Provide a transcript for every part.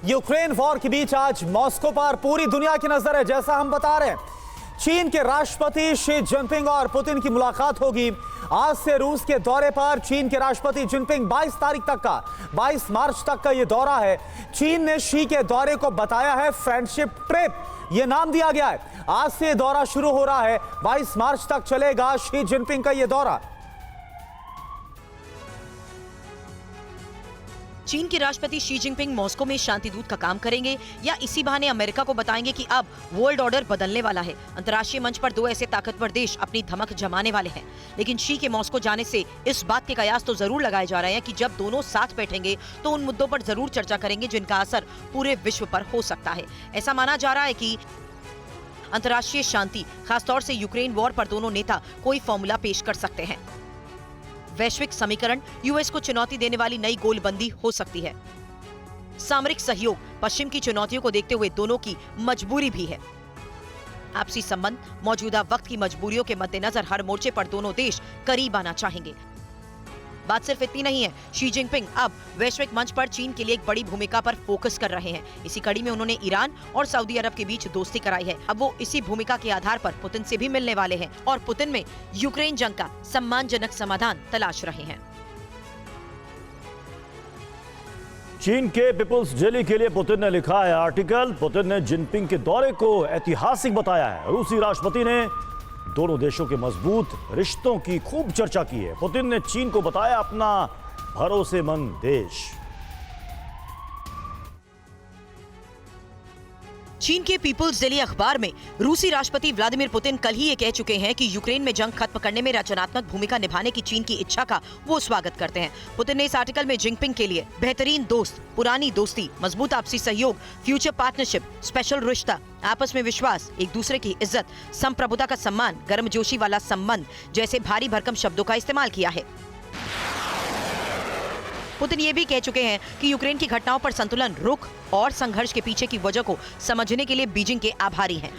Ukraine war के बीच आज Moscow पर पूरी दुनिया की नजर है। जैसा हम बता रहे हैं, चीन के राष्ट्रपति शी जिनपिंग और पुतिन की मुलाकात होगी। आज से रूस के दौरे पर चीन के राष्ट्रपति जिनपिंग 22 मार्च तक का यह दौरा है। चीन ने शी के दौरे को बताया है फ्रेंडशिप ट्रिप, यह नाम दिया गया है। आज से दौरा शुरू हो रहा है, 22 मार्च तक चलेगा शी जिनपिंग का यह दौरा। चीन के राष्ट्रपति शी जिनपिंग मॉस्को में शांति दूत का काम करेंगे या इसी बहाने अमेरिका को बताएंगे कि अब वर्ल्ड ऑर्डर बदलने वाला है। अंतर्राष्ट्रीय मंच पर दो ऐसे ताकतवर देश अपनी धमक जमाने वाले हैं। लेकिन शी के मॉस्को जाने से इस बात के कयास तो जरूर लगाए जा रहे हैं कि जब दोनों साथ बैठेंगे तो उन मुद्दों पर जरूर चर्चा करेंगे जिनका असर पूरे विश्व पर हो सकता है। ऐसा माना जा रहा है कि अंतर्राष्ट्रीय शांति, खासतौर से यूक्रेन वॉर पर दोनों नेता कोई फॉर्मूला पेश कर सकते हैं। वैश्विक समीकरण यूएस को चुनौती देने वाली नई गोलबंदी हो सकती है। सामरिक सहयोग पश्चिम की चुनौतियों को देखते हुए दोनों की मजबूरी भी है। आपसी संबंध मौजूदा वक्त की मजबूरियों के मद्देनजर हर मोर्चे पर दोनों देश करीब आना चाहेंगे। बात सिर्फ इतनी नहीं है, शी जिनपिंग अब वैश्विक मंच पर चीन के लिए एक बड़ी भूमिका पर फोकस कर रहे हैं। इसी कड़ी में उन्होंने ईरान और सऊदी अरब के बीच दोस्ती कराई है। अब वो इसी भूमिका के आधार पर पुतिन से भी मिलने वाले हैं और पुतिन में यूक्रेन जंग का सम्मानजनक समाधान तलाश रहे हैं। चीन के पीपुल्स डेली के लिए पुतिन ने लिखा है आर्टिकल। पुतिन ने जिनपिंग के दौरे को ऐतिहासिक बताया है। रूसी राष्ट्रपति ने दोनों देशों के मजबूत रिश्तों की खूब चर्चा की है। पुतिन ने चीन को बताया अपना भरोसेमंद देश। चीन के पीपुल्स डेली अखबार में रूसी राष्ट्रपति व्लादिमीर पुतिन कल ही ये कह चुके हैं कि यूक्रेन में जंग खत्म करने में रचनात्मक भूमिका निभाने की चीन की इच्छा का वो स्वागत करते हैं। पुतिन ने इस आर्टिकल में जिनपिंग के लिए बेहतरीन दोस्त, पुरानी दोस्ती, मजबूत आपसी सहयोग, फ्यूचर पार्टनरशिप, स्पेशल रिश्ता, आपस में विश्वास, एक दूसरे की इज्जत, संप्रभुता का सम्मान, गर्मजोशी वाला संबंध जैसे भारी भरकम शब्दों का इस्तेमाल किया है। पुतिन ये भी कह चुके हैं कि यूक्रेन की घटनाओं पर संतुलन, रुख और संघर्ष के पीछे की वजह को समझने के लिए बीजिंग के आभारी हैं।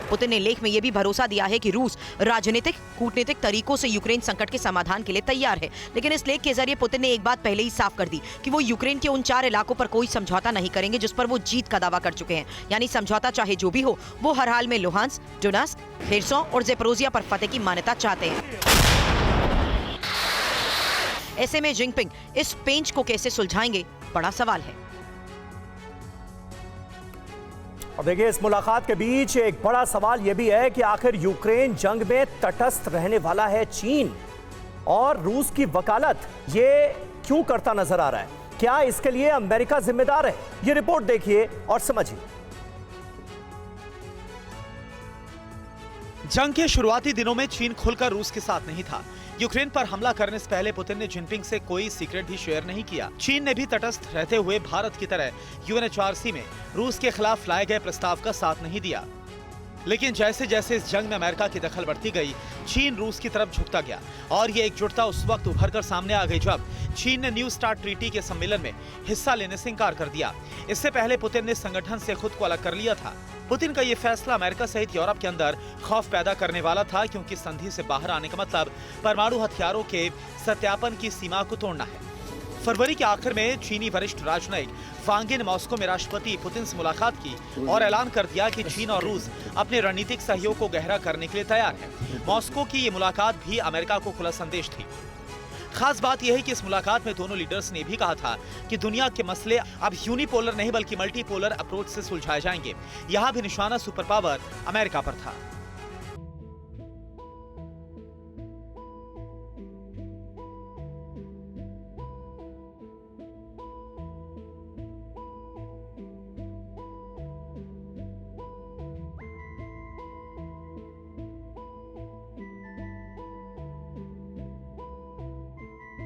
पुतिन ने लेख में यह भी भरोसा दिया है कि रूस राजनीतिक, कूटनीतिक तरीकों से यूक्रेन संकट के समाधान के लिए तैयार है। लेकिन इस लेख के जरिए पुतिन ने एक बात पहले ही साफ कर दी कि वो यूक्रेन के उन 4 इलाकों पर कोई समझौता नहीं करेंगे जिस पर वो जीत का दावा कर चुके हैं। यानी समझौता चाहे जो भी हो, वो हर हाल में लुहांस्क, डोनेत्स्क, खेर्सोन और ज़ेपोरिज़िया पर फतेह की मान्यता चाहते हैं। ऐसे में जिनपिंग इस पेंच को कैसे सुलझाएंगे, बड़ा सवाल है। और देखिए, इस मुलाकात के बीच एक बड़ा सवाल यह भी है कि आखिर यूक्रेन जंग में तटस्थ रहने वाला है चीन और रूस की वकालत ये क्यों करता नजर आ रहा है? क्या इसके लिए अमेरिका जिम्मेदार है? ये रिपोर्ट देखिए और समझिए। जंग के शुरुआती दिनों में चीन खुलकर रूस के साथ नहीं था। यूक्रेन पर हमला करने से पहले पुतिन ने जिनपिंग से कोई सीक्रेट भी शेयर नहीं किया। चीन ने भी तटस्थ रहते हुए भारत की तरह यूएनएचआरसी में रूस के खिलाफ लाए गए प्रस्ताव का साथ नहीं दिया। लेकिन जैसे जैसे इस जंग में अमेरिका की दखल बढ़ती गई, चीन रूस की तरफ झुकता गया और ये एकजुटता उस वक्त उभर कर सामने आ गई जब चीन ने न्यू स्टार्ट ट्रीटी के सम्मेलन में हिस्सा लेने से इंकार कर दिया। इससे पहले पुतिन ने संगठन से खुद को अलग कर लिया था। पुतिन का ये फैसला अमेरिका सहित यूरोप के अंदर खौफ पैदा करने वाला था, क्योंकि संधि से बाहर आने का मतलब परमाणु हथियारों के सत्यापन की सीमा को तोड़ना है। फरवरी के आखिर में चीनी वरिष्ठ राजनयिक वांग यी ने मॉस्को में राष्ट्रपति पुतिन से मुलाकात की और ऐलान कर दिया कि चीन और रूस अपने रणनीतिक सहयोग को गहरा करने के लिए तैयार है। मॉस्को की ये मुलाकात भी अमेरिका को खुला संदेश थी। खास बात यह है कि इस मुलाकात में दोनों लीडर्स ने भी कहा था कि दुनिया के मसले अब यूनिपोलर नहीं बल्कि मल्टीपोलर अप्रोच से सुलझाए जाएंगे। यहाँ भी निशाना सुपर पावर अमेरिका पर था।